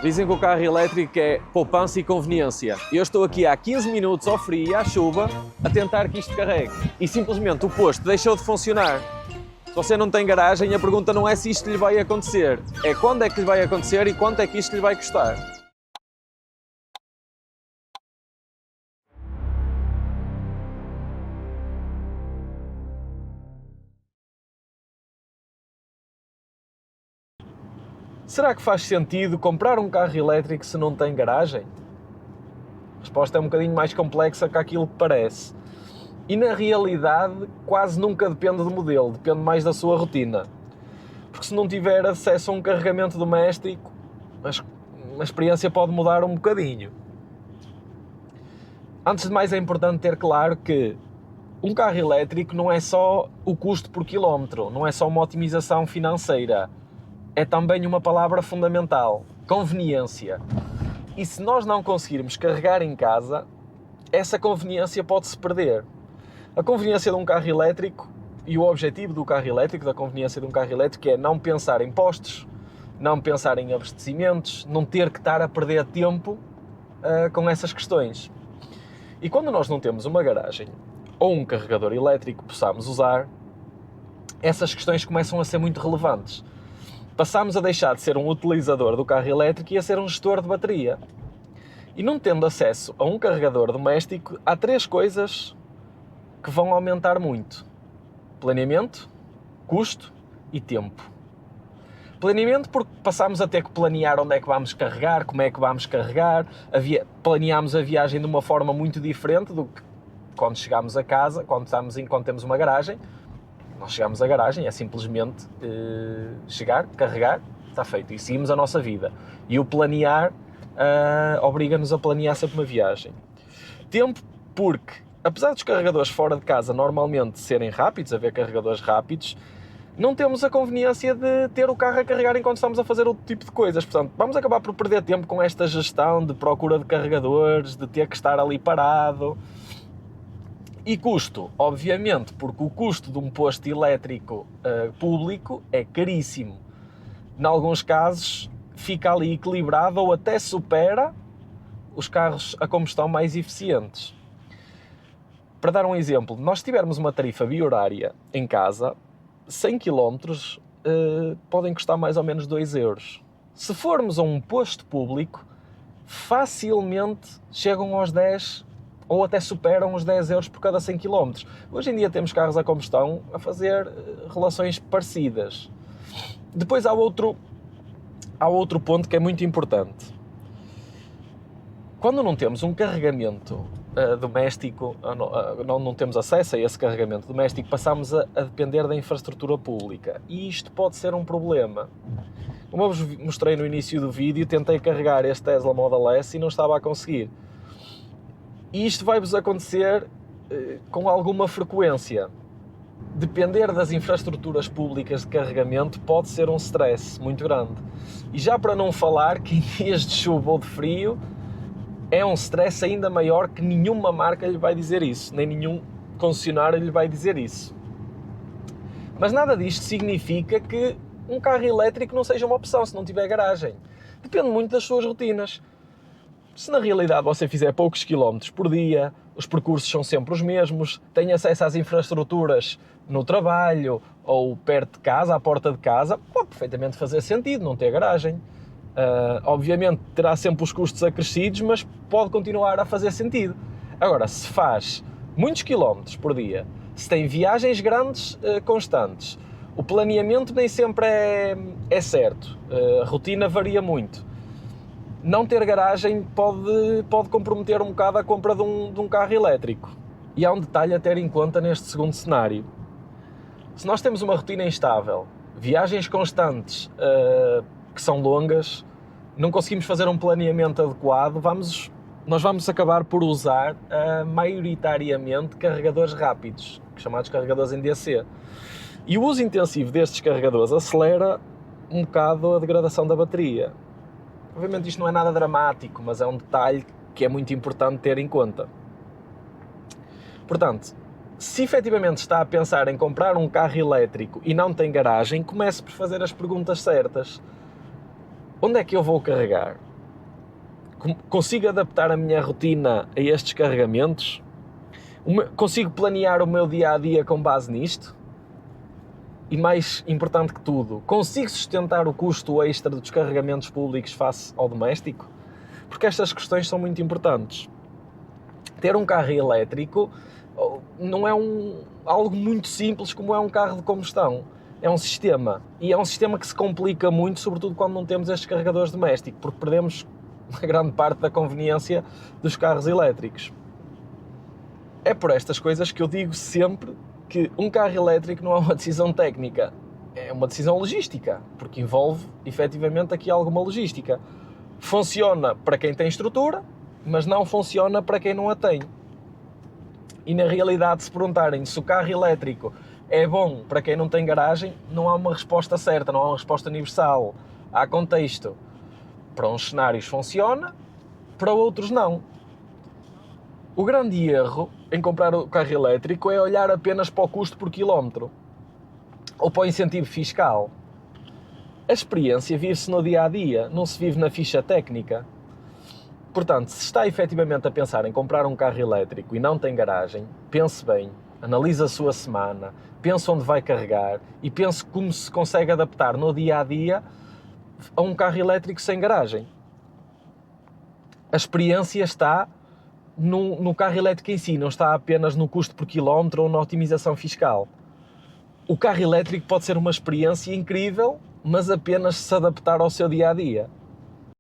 Dizem que o carro elétrico é poupança e conveniência. Eu estou aqui há 15 minutos ao frio e à chuva a tentar que isto carregue. E simplesmente o posto deixou de funcionar. Se você não tem garagem, a pergunta não é se isto lhe vai acontecer, é quando é que lhe vai acontecer e quanto é que isto lhe vai custar. Será que faz sentido comprar um carro elétrico se não tem garagem? A resposta é um bocadinho mais complexa que aquilo que parece. E na realidade quase nunca depende do modelo, depende mais da sua rotina. Porque se não tiver acesso a um carregamento doméstico, a experiência pode mudar um bocadinho. Antes de mais é importante ter claro que um carro elétrico não é só o custo por quilómetro, não é só uma otimização financeira. É também uma palavra fundamental, conveniência. E se nós não conseguirmos carregar em casa, essa conveniência pode-se perder. A conveniência de um carro elétrico e o objetivo do carro elétrico, da conveniência de um carro elétrico, é não pensar em postos, não pensar em abastecimentos, não ter que estar a perder tempo com essas questões. E quando nós não temos uma garagem ou um carregador elétrico que possamos usar, essas questões começam a ser muito relevantes. Passamos a deixar de ser um utilizador do carro elétrico e a ser um gestor de bateria. E não tendo acesso a um carregador doméstico, há 3 coisas que vão aumentar muito: planeamento, custo e tempo. Planeamento porque passamos a ter que planear onde é que vamos carregar, como é que vamos carregar, planeamos a viagem de uma forma muito diferente do que quando chegamos a casa, quando temos uma garagem. Nós chegamos à garagem, é simplesmente chegar, carregar, está feito, e seguimos a nossa vida. E o planear obriga-nos a planear sempre uma viagem. Tempo porque, apesar dos carregadores fora de casa normalmente serem rápidos, haver carregadores rápidos, não temos a conveniência de ter o carro a carregar enquanto estamos a fazer outro tipo de coisas. Portanto, vamos acabar por perder tempo com esta gestão de procura de carregadores, de ter que estar ali parado. E custo, obviamente, porque o custo de um posto elétrico público é caríssimo. Em alguns casos fica ali equilibrado ou até supera os carros a combustão mais eficientes. Para dar um exemplo, nós tivermos uma tarifa bi-horária em casa, 100 km podem custar mais ou menos 2 euros. Se formos a um posto público, facilmente chegam aos 10 ou até superam os 10 euros por cada 100 km. Hoje em dia temos carros a combustão a fazer relações parecidas. Depois há outro ponto que é muito importante. Quando não temos um carregamento doméstico, não temos acesso a esse carregamento doméstico, passamos a depender da infraestrutura pública. E isto pode ser um problema. Como eu vos mostrei no início do vídeo, tentei carregar este Tesla Model S e não estava a conseguir. E isto vai-vos acontecer com alguma frequência. Depender das infraestruturas públicas de carregamento pode ser um stress muito grande. E já para não falar que em dias de chuva ou de frio é um stress ainda maior, que nenhuma marca lhe vai dizer isso, nem nenhum concessionário lhe vai dizer isso. Mas nada disto significa que um carro elétrico não seja uma opção se não tiver garagem. Depende muito das suas rotinas. Se na realidade você fizer poucos quilómetros por dia, os percursos são sempre os mesmos, tem acesso às infraestruturas no trabalho ou perto de casa, à porta de casa, pode perfeitamente fazer sentido não ter garagem. Obviamente terá sempre os custos acrescidos, mas pode continuar a fazer sentido. Agora, se faz muitos quilómetros por dia, se tem viagens grandes constantes, o planeamento nem sempre é certo, a rotina varia muito. Não ter garagem pode comprometer um bocado a compra de um carro elétrico. E há um detalhe a ter em conta neste segundo cenário. Se nós temos uma rotina instável, viagens constantes que são longas, não conseguimos fazer um planeamento adequado, nós vamos acabar por usar maioritariamente carregadores rápidos, chamados carregadores em DC. E o uso intensivo destes carregadores acelera um bocado a degradação da bateria. Obviamente isto não é nada dramático, mas é um detalhe que é muito importante ter em conta. Portanto, se efetivamente está a pensar em comprar um carro elétrico e não tem garagem, comece por fazer as perguntas certas. Onde é que eu vou carregar? consigo adaptar a minha rotina a estes carregamentos, consigo planear o meu dia-a-dia com base nisto, e mais importante que tudo, consigo sustentar o custo extra dos carregamentos públicos face ao doméstico, porque estas questões são muito importantes. Ter um carro elétrico não é algo muito simples como é um carro de combustão. É um sistema, e é um sistema que se complica muito, sobretudo quando não temos estes carregadores domésticos, porque perdemos a grande parte da conveniência dos carros elétricos. É por estas coisas que eu digo sempre que um carro elétrico não é uma decisão técnica, é uma decisão logística, porque envolve efetivamente aqui alguma logística. Funciona para quem tem estrutura, mas não funciona para quem não a tem. E na realidade, se perguntarem se o carro elétrico é bom para quem não tem garagem, não há uma resposta certa, não há uma resposta universal. Há contexto. Para uns cenários funciona, para outros não. O grande erro em comprar o carro elétrico é olhar apenas para o custo por quilómetro ou para o incentivo fiscal. A experiência vive-se no dia-a-dia, não se vive na ficha técnica. Portanto, se está efetivamente a pensar em comprar um carro elétrico e não tem garagem, pense bem, analise a sua semana, pense onde vai carregar e pense como se consegue adaptar no dia-a-dia a um carro elétrico sem garagem. A experiência está no carro elétrico em si, não está apenas no custo por quilómetro ou na otimização fiscal. O carro elétrico pode ser uma experiência incrível, mas apenas se adaptar ao seu dia-a-dia.